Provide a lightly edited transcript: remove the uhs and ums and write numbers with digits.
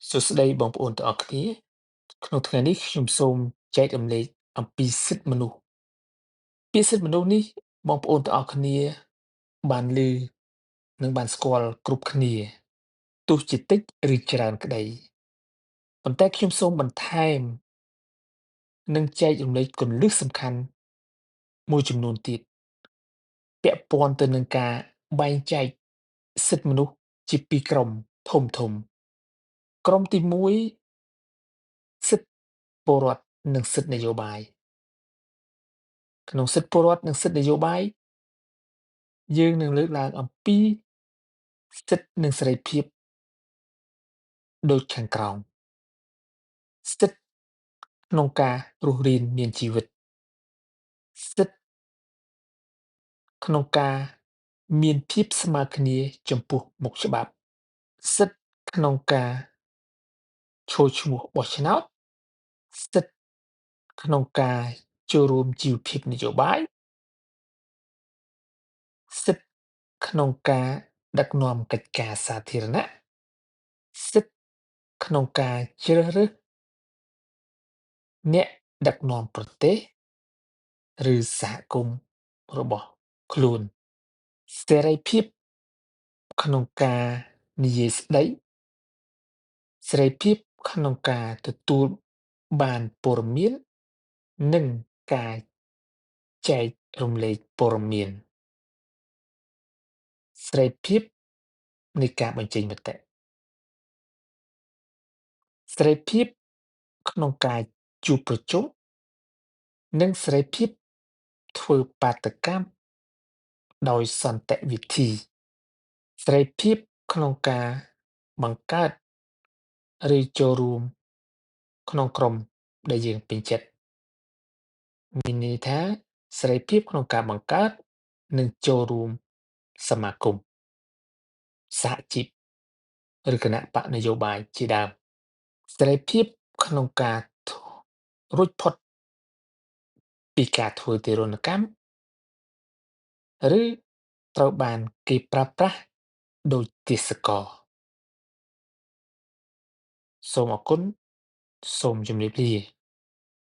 សួស្តីបងប្អូនទាំងអស់គ្នាក្នុងថ្ងៃនេះខ្ញុំសូមចែករំលែកអំពីសិទ្ធិមនុស្សពាក្យសិទ្ធិមនុស្សនេះបងប្អូនទាំងអស់គ្នាបានឮនិងបានស្គាល់គ្រប់គ្នាទោះជាតិចឬច្រើនក្តីប៉ុន្តែខ្ញុំសូមបន្ថែមនិងចែករំលែកគន្លឹះសំខាន់មួយចំនួនទៀតពាក់ព័ន្ធទៅនឹងការបែងចែកសិទ្ធិមនុស្សជាពីរក្រុមធំៗក្រុមទីមួយសិទ្ធិពលរដ្ឋនិងសិទ្ធិនយោបាយក្នុងសិទ្ធិពលរដ្ឋនិងសិទ្ធិនយោបាយយើងនឹងលើកឡើងអំពីសិទ្ធិនិងសេរីភាពដូចខាងក្រោមសិទ្ធិក្នុងការរស់រានមានជីវិតសិទ្ធិក្នុងការមានភាពស្មើគ្នាចំពោះមុខច្បាប់សិទ្ធិក្នុងការចូលឈ្មោះបោះឆ្នោតសិទ្ធិក្នុងការចូលរួមជីវភាពនយោបាយសិទ្ធិក្នុងការដឹកនាំកិច្ចការសាធារណៈសិទ្ធិក្នុងការជ្រើសរើសអ្នកដឹកនាំប្រទេសឬសហគមន៍របស់ខ្លួនសេរីភាពក្នុងការនិយាយស្តីសេរីភាពក្នុងការទទួលបានព័ត៌មាននិងការចែករំលែកព័ត៌មានសេរីភាពនៃការបញ្ចេញមតិសេរីភាពក្នុងការជួបប្រជុំនិងសេរីភាពធ្វើបាតកម្មដោយសន្តិវិធីសេរីភាពក្នុងការបង្កើតឬចូលរួមក្នុងក្រុមដែលយើងពេញចិត្តមានន័យថាសេរីភាពក្នុងការបង្កើតនិងចូលរួមសមាគមសហជីពឬគណៈបកនយោបាយជាដើមសេរីភាពក្នុងការរួចផុតពីការធ្វើទារុណកម្មឬត្រូវបានគេប្រើប្រាស់ដូចទេសចរណ៍សូមអរគុណសូមជម្រាបលា